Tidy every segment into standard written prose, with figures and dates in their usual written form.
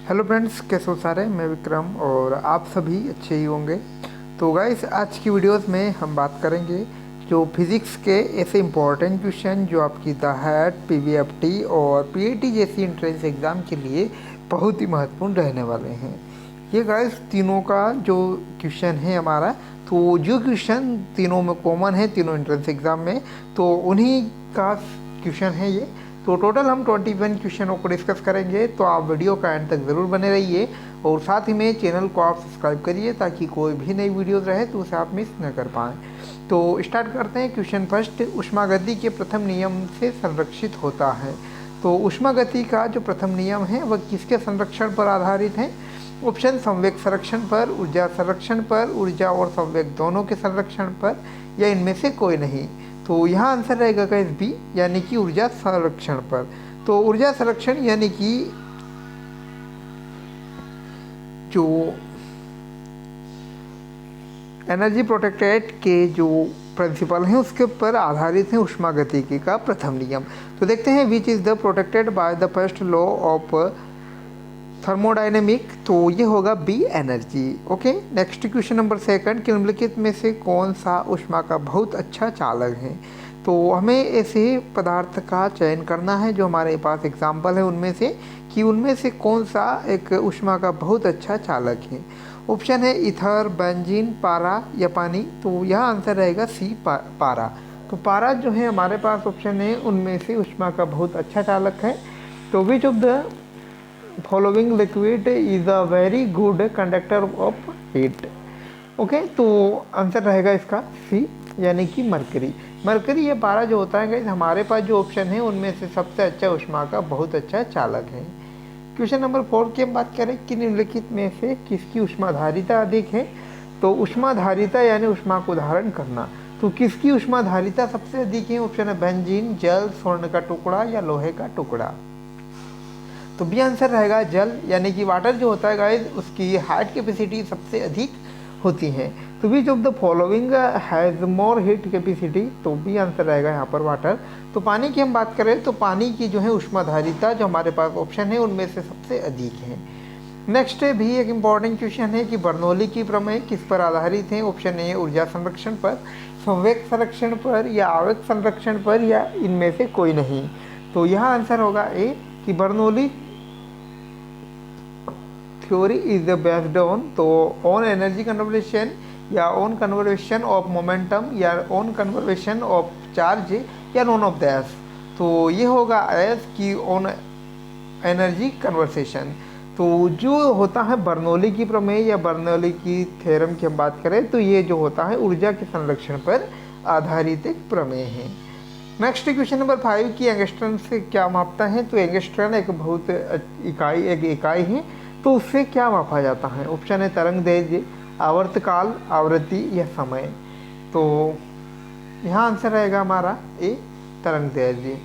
Hello friends, कैसे हो सारे। मैं विक्रम और आप सभी अच्छे ही होंगे। तो गाइस, आज की वीडियोस में हम बात करेंगे जो फिज़िक्स के ऐसे इंपॉर्टेंट क्वेश्चन जो आपकी द हैट, पीवीएफटी और पीएटी जैसी एंट्रेंस एग्ज़ाम के लिए बहुत ही महत्वपूर्ण रहने वाले हैं। ये गाइस तीनों का जो क्वेश्चन है हमारा, तो जो क्वेश्चन तीनों में कॉमन है तीनों एंट्रेंस एग्ज़ाम में, तो उन्हीं का क्वेश्चन है ये। तो टोटल हम 21 क्वेश्चनों को डिस्कस करेंगे, तो आप वीडियो का एंड तक ज़रूर बने रहिए और साथ ही में चैनल को आप सब्सक्राइब करिए ताकि कोई भी नई वीडियोस रहे तो उसे आप मिस न कर पाएँ। तो स्टार्ट करते हैं। क्वेश्चन फर्स्ट, ऊष्मागति के प्रथम नियम से संरक्षित होता है। तो ऊष्मागति का जो प्रथम नियम है वह किसके संरक्षण पर आधारित है? ऑप्शन संवेग संरक्षण पर, ऊर्जा संरक्षण पर, ऊर्जा और संवेग दोनों के संरक्षण पर, या इनमें से कोई नहीं। तो यहाँ आंसर रहेगा गाइस बी, यानी कि ऊर्जा संरक्षण पर। तो ऊर्जा संरक्षण यानी कि जो एनर्जी प्रोटेक्टेड के जो प्रिंसिपल हैं उसके ऊपर आधारित है ऊष्मागतिकी का प्रथम नियम। तो देखते हैं which is the protected by the first law of thermodynamic. तो ये होगा B, energy. Okay, next question number second, कि निम्नलिखित में से कौन सा ऊष्मा का बहुत अच्छा चालक है? तो हमें ऐसे पदार्थ का चयन करना है जो हमारे पास एग्जाम्पल है उनमें से, कि उनमें से कौन सा एक ऊष्मा का बहुत अच्छा चालक है। ऑप्शन है ईथर, बेंजीन, पारा या पानी। तो यह आंसर रहेगा सी, पारा। तो पारा जो है हमारे पास ऑप्शन है उनमें से ऊष्मा का बहुत अच्छा चालक है। तो विच of the following liquid is a very good conductor of heat? Okay, तो आंसर रहेगा इसका सी, यानी कि मरकरी। मरकरी या पारा जो होता है गाइस, हमारे पास जो ऑप्शन है उनमें से सबसे अच्छा ऊष्मा का बहुत अच्छा चालक है। क्वेश्चन नंबर 4 की हम बात करें कि निम्नलिखित में से किसकी ऊष्माधारिता अधिक है? तो ऊष्माधारिता यानी ऊष्मा को धारण करना, तो किसकी ऊष्माधारिता सबसे अधिक है? ऑप्शन है बेंजीन, जल, स्वर्ण का टुकड़ा या लोहे का टुकड़ा। तो बी आंसर रहेगा जल, यानी कि वाटर जो होता है गाइस उसकी हार्ट कैपेसिटी सबसे अधिक होती है। तो विच of the following has more heat capacity? तो बी आंसर रहेगा यहाँ पर वाटर। तो पानी की हम बात करें तो पानी की जो है ऊष्माधारिता जो हमारे पास ऑप्शन है उनमें से सबसे अधिक है। नेक्स्ट भी एक इम्पॉर्टेंट क्वेश्चन है कि बर्नौली की प्रमेय किस पर आधारित है? ऑप्शन ए ऊर्जा संरक्षण पर, संवेग संरक्षण पर या आवेग संरक्षण पर, या इनमें से कोई नहीं। तो यहाँ आंसर होगा ए, कि Bernoulli theory is the based on, तो ऑन एनर्जी कन्वर्सेशन या ऑन कन्वर्सेशन ऑफ मोमेंटम या ऑन कन्वर्सेशन ऑफ चार्ज या नॉन ऑफ दैस। तो ये होगा एस की ऑन एनर्जी कन्वर्सेशन। तो जो होता है बर्नौली की प्रमेय या बर्नौली की थ्योरम की हम बात करें तो ये जो होता है ऊर्जा के संरक्षण पर आधारित एक प्रमेय है। नेक्स्ट क्वेश्चन नंबर 5 की एंगस्ट्रॉन से क्या मापता है? तो एंगस्ट्रॉन एक बहुत एक इकाई है, तो उससे क्या मापा जाता है? ऑप्शन है तरंग दैर्घ्य, आवर्तकाल, आवृत्ति या समय। तो यहाँ आंसर रहेगा हमारा ए, तरंग दैर्घ्य।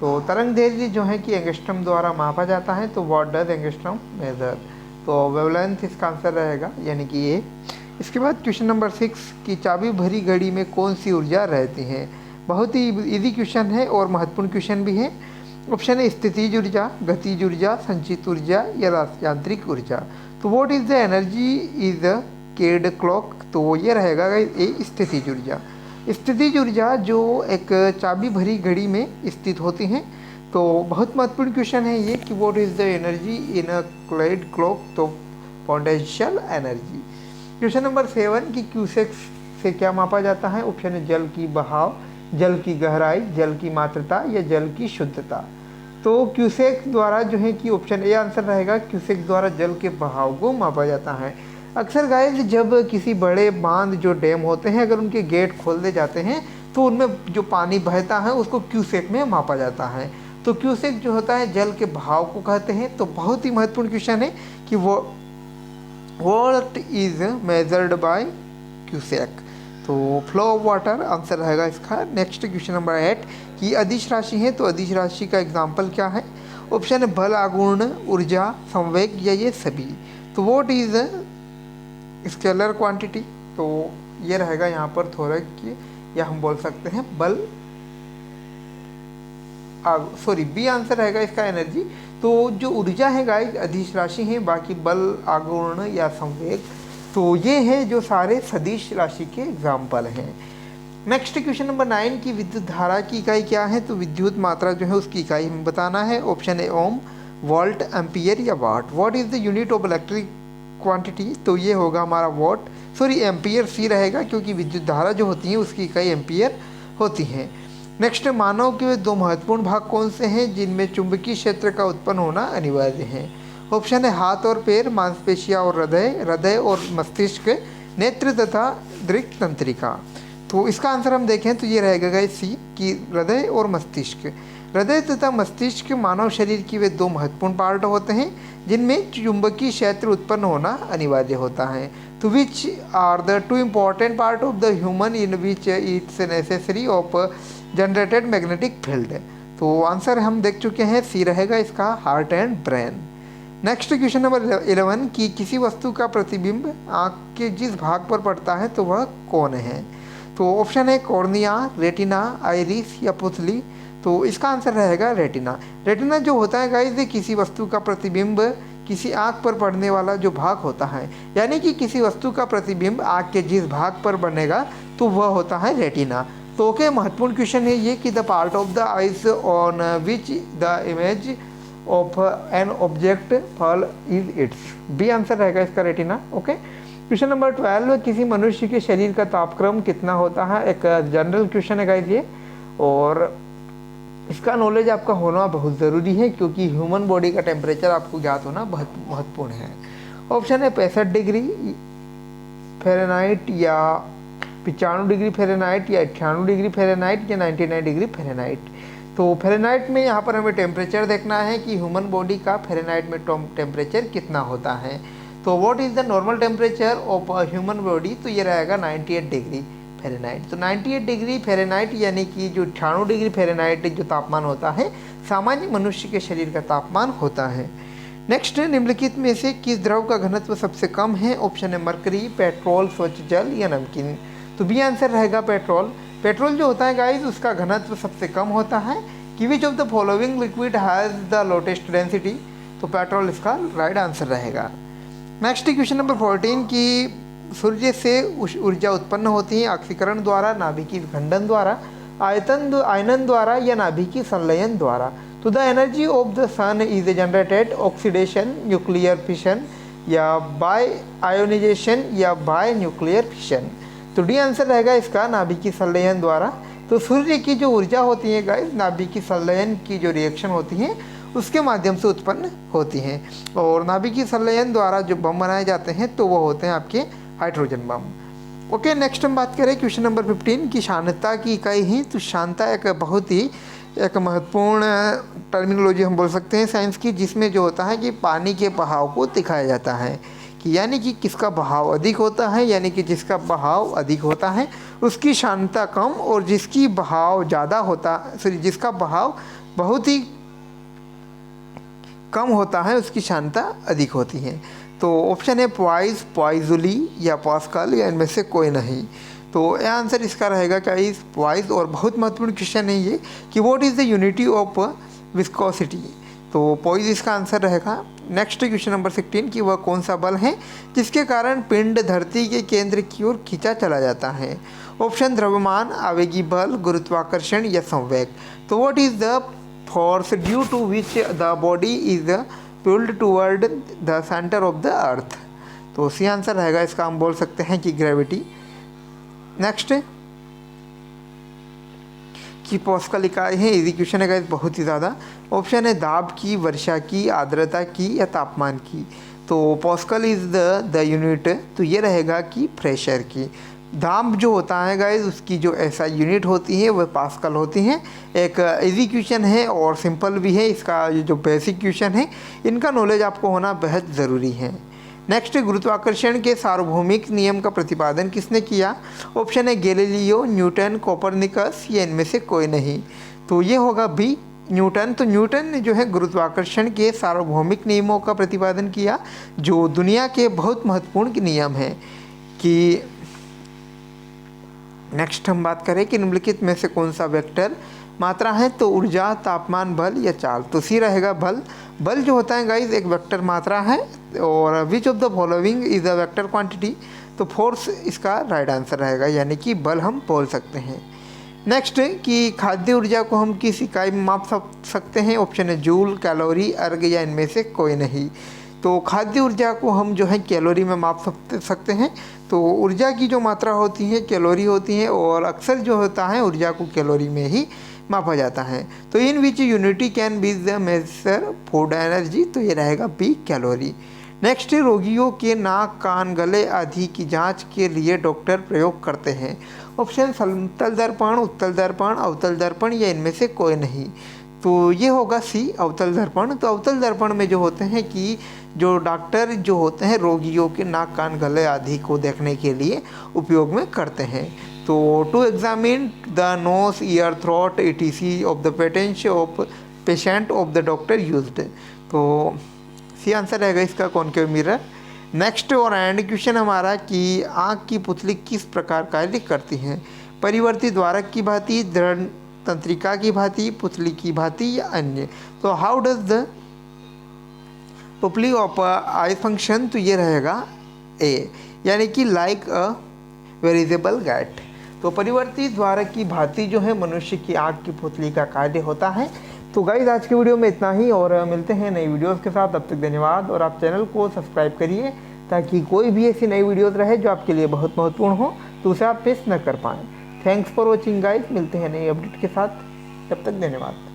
तो तरंग दैर्घ्य जो है कि एंगस्ट्रॉम द्वारा मापा जाता है। तो व्हाट डज एंगस्ट्रॉम मेजर? तो वेवलेंथ इसका आंसर रहेगा, यानी कि ए। इसके बाद क्वेश्चन नंबर 6 की चाबी भरी घड़ी में कौन सी ऊर्जा रहती है? बहुत ही इजी क्वेश्चन है और महत्वपूर्ण क्वेश्चन भी है। ऑप्शन है स्थितिज ऊर्जा, गतिज ऊर्जा, संचित ऊर्जा या यांत्रिक ऊर्जा। तो what is the energy is the केड clock? तो ये रहेगा ए, स्थितिज ऊर्जा। स्थितिज ऊर्जा जो एक चाबी भरी घड़ी में स्थित होती हैं। तो बहुत महत्वपूर्ण क्वेश्चन है ये कि what is the energy in a clad clock? तो पोटेंशियल एनर्जी। क्वेश्चन नंबर 7 की क्यूसेक से क्या मापा जाता है? ऑप्शन है जल की बहाव, जल की गहराई, जल की मात्रा या जल की शुद्धता। तो क्यूसेक द्वारा जो है कि ऑप्शन ए आंसर रहेगा, क्यूसेक द्वारा जल के बहाव को मापा जाता है। अक्सर गाइस जब किसी बड़े बांध जो डैम होते हैं अगर उनके गेट खोल दे जाते हैं तो उनमें जो पानी बहता है उसको क्यूसेक में मापा जाता है। तो क्यूसेक जो होता है जल के बहाव को कहते हैं। तो बहुत ही महत्वपूर्ण क्वेश्चन है कि वो what is measured by cusec? तो फ्लो ऑफ वाटर आंसर रहेगा इसका। नेक्स्ट क्वेश्चन नंबर 8 की अदिश राशि है, तो अदिश राशि का एग्जाम्पल क्या है? ऑप्शन है बल, आघूर्ण, ऊर्जा, संवेग या ये सभी। तो व्हाट इज स्केलर क्वांटिटी? तो ये रहेगा यहाँ पर थोड़ा कि या हम बोल सकते हैं बल, सॉरी बी आंसर रहेगा इसका एनर्जी। तो जो ऊर्जा है गाइस अदिश राशि है, बाकी बल, आघूर्ण या संवेग, तो ये है जो सारे सदिश राशि के एग्जाम्पल हैं। नेक्स्ट क्वेश्चन नंबर 9 की विद्युत धारा की इकाई क्या है? तो विद्युत मात्रा जो है उसकी इकाई हमें बताना है। Option A ohm, volt, ampere या watt. What is the unit of electric quantity? तो ये होगा हमारा वॉट, सॉरी एम्पियर सी रहेगा, क्योंकि विद्युत धारा जो होती है उसकी इकाई एम्पियर होती है। नेक्स्ट, मानव के दो महत्वपूर्ण भाग कौन से हैं जिनमें चुंबकीय क्षेत्र का उत्पन्न होना अनिवार्य है? ऑप्शन है हाथ और पैर, मांसपेशियां और हृदय, हृदय और मस्तिष्क, नेत्र तथा दृक तंत्रिका। तो इसका आंसर हम देखें तो ये रहेगा गाइस सी कि हृदय और मस्तिष्क। हृदय तथा मस्तिष्क मानव शरीर की वे दो महत्वपूर्ण पार्ट होते हैं जिनमें चुंबकीय क्षेत्र उत्पन्न होना अनिवार्य होता है। तो which are the two important part of the human in which it's necessary of generated magnetic field. तो आंसर हम देख चुके हैं, सी रहेगा इसका heart and brain. Next question number 11 कि किसी वस्तु का प्रतिबिंब आँख के जिस भाग पर पड़ता है तो वह कौन है? तो ऑप्शन है कॉर्निया, रेटिना, आइरिस या पुतली। तो इसका आंसर रहेगा रेटिना। रेटिना जो होता है गाइस, किसी वस्तु का प्रतिबिंब किसी आँख पर पड़ने वाला जो भाग होता है, यानी कि किसी वस्तु का प्रतिबिंब आँख के जिस भाग पर बनेगा तो वह होता है रेटिना। तो ओके, महत्वपूर्ण क्वेश्चन है ये कि the part of the eyes on which the image of an object fall is its. B answer रहेगा इसका रेटिना। ओके, क्वेश्चन नंबर 12 किसी मनुष्य के शरीर का तापक्रम कितना होता है? एक जनरल क्वेश्चन है गाइस ये, और इसका नॉलेज आपका होना बहुत ज़रूरी है क्योंकि ह्यूमन बॉडी का टेम्परेचर आपको ज्ञात होना बहुत महत्वपूर्ण है। ऑप्शन है 65 डिग्री फ़ारेनहाइट या 95 डिग्री फ़ारेनहाइट या 98 डिग्री फ़ारेनहाइट या 99 डिग्री फ़ारेनहाइट। तो फ़ारेनहाइट में यहाँ पर हमें टेम्परेचर देखना है कि ह्यूमन बॉडी का फ़ारेनहाइट में टेम्परेचर कितना होता है। तो what is the normal temperature of a human body? तो ये रहेगा 98 डिग्री फ़ारेनहाइट। तो 98 डिग्री फ़ारेनहाइट यानी कि जो 98 डिग्री फ़ारेनहाइट जो तापमान होता है सामान्य मनुष्य के शरीर का तापमान होता है। नेक्स्ट, निम्नलिखित में से किस द्रव का घनत्व सबसे कम है? ऑप्शन है मरकरी, पेट्रोल, स्वच्छ जल या नमकीन। तो बी आंसर रहेगा पेट्रोल। पेट्रोल जो होता है गाइस उसका घनत्व सबसे कम होता है। कि which of the following liquid has the lowest density? तो पेट्रोल इसका राइट आंसर रहेगा। नेक्स्ट क्वेश्चन नंबर 14 की सूर्य से ऊर्जा उत्पन्न होती है ऑक्सीकरण द्वारा, नाभिकीय विखंडन द्वारा, आयनन द्वारा या नाभिकीय संलयन द्वारा। तो the energy of the sun is generated oxidation, nuclear fission या बाय आयोनाइजेशन या बाय न्यूक्लियर फिशन। तो डी आंसर रहेगा इसका नाभिकीय संलयन द्वारा। तो सूर्य की जो ऊर्जा होती है गाइस नाभिकीय संलयन की जो रिएक्शन होती है उसके माध्यम से उत्पन्न होती हैं, और नाभिकीय संलयन द्वारा जो बम बनाए जाते हैं तो वो होते हैं आपके हाइड्रोजन बम। ओके, नेक्स्ट हम बात करें क्वेश्चन नंबर 15 की शांतता की इकाई है। तो शांतता एक बहुत ही एक महत्वपूर्ण टर्मिनोलॉजी हम बोल सकते हैं साइंस की, जिसमें जो होता है कि पानी के बहाव को दिखाया जाता है कि यानी कि किसका बहाव अधिक होता है, यानी कि जिसका बहाव अधिक होता है उसकी शांतता कम, और जिसकी बहाव ज़्यादा होता सॉरी जिसका बहाव बहुत ही कम होता है उसकी शांतता अधिक होती है। तो ऑप्शन है पॉइस, पॉइजुली या पास्कल या इनमें से कोई नहीं। तो यह आंसर इसका रहेगा क्या इस पॉइस। और बहुत महत्वपूर्ण क्वेश्चन है ये कि what is the unity of viscosity? तो पॉइस इसका आंसर रहेगा। नेक्स्ट क्वेश्चन नंबर 16 कि वह कौन सा बल है जिसके कारण पिंड धरती के केंद्र की ओर खींचा चला जाता है? ऑप्शन द्रव्यमान, आवेगी बल, गुरुत्वाकर्षण या संवेग। तो what is the force due to which the body is pulled toward the center of the earth? तो सी आंसर रहेगा इसका, हम बोल सकते हैं कि ग्रेविटी। नेक्स्ट कि पास्कल इकाई है, इजी क्वेश्चन है बहुत ही ज़्यादा। ऑप्शन है दाब की, वर्षा की, आर्द्रता की या तापमान की। तो पास्कल इज़ द यूनिट, तो ये रहेगा कि प्रेशर की। दाब जो होता है गाइज उसकी जो ऐसा यूनिट होती है वह पास्कल होती हैं। एक इजी क्वेश्चन है और सिंपल भी है, इसका जो बेसिक क्वेश्चन है इनका नॉलेज आपको होना बेहद ज़रूरी है। नेक्स्ट, गुरुत्वाकर्षण के सार्वभौमिक नियम का प्रतिपादन किसने किया? ऑप्शन है गैलीलियो, न्यूटन, कोपरनिकस या इनमें से कोई नहीं। तो ये होगा बी न्यूटन। तो न्यूटन ने जो है गुरुत्वाकर्षण के सार्वभौमिक नियमों का प्रतिपादन किया जो दुनिया के बहुत महत्वपूर्ण नियम हैं। कि नेक्स्ट हम बात करें कि निम्नलिखित में से कौन सा वेक्टर मात्रा है तो ऊर्जा, तापमान, बल या चाल। तो सी रहेगा बल। बल जो होता है गाइज एक वेक्टर मात्रा है, और विच of the following is a vector quantity. तो फोर्स इसका राइट आंसर रहेगा, यानी कि बल हम बोल सकते हैं। नेक्स्ट कि खाद्य ऊर्जा को हम किस इकाई में माप सकते हैं। ऑप्शन है जूल, कैलोरी, अर्ग या इनमें से कोई नहीं। तो खाद्य ऊर्जा को हम जो है कैलोरी में माप सकते हैं। तो ऊर्जा की जो मात्रा होती है कैलोरी होती है, और अक्सर जो होता है ऊर्जा को कैलोरी में ही मापा जाता है। तो in which unity can be the measure food energy. तो ये रहेगा बी, कैलोरी। नेक्स्ट, रोगियों के नाक, कान, गले आदि की जांच के लिए डॉक्टर प्रयोग करते हैं। ऑप्शन समतल दर्पण, उत्तल दर्पण, अवतल दर्पण या इनमें से कोई नहीं। तो ये होगा सी, अवतल दर्पण। तो अवतल दर्पण में जो होते हैं कि जो डॉक्टर जो होते हैं रोगियों के नाक, कान, गले आदि को देखने के लिए उपयोग में करते हैं। तो to examine the nose, ear, throat etc of the patient of the doctor used. तो सी आंसर रहेगा इसका, कॉनकेव मिरर। नेक्स्ट और एंड क्वेश्चन हमारा कि आँख की पुतली किस प्रकार कार्य करती है। परिवर्ती द्वारक की भांति, दृढ़ तंत्रिका की भांति, पुतली की भांति या अन्य। तो how does the pupil of eye function. तो ये रहेगा ए, यानी कि लाइक अ वेरिजेबल गैट। तो परिवर्ती द्वारक की भांति जो है मनुष्य की आँख की पुतली का कार्य होता है। तो गाइज आज के वीडियो में इतना ही, और मिलते हैं नई वीडियोस के साथ। तब तक धन्यवाद, और आप चैनल को सब्सक्राइब करिए ताकि कोई भी ऐसी नई वीडियोस रहे जो आपके लिए बहुत महत्वपूर्ण हो तो उसे आप मिस न कर पाएँ। थैंक्स फॉर वॉचिंग गाइज, मिलते हैं नई अपडेट के साथ, तब तक धन्यवाद।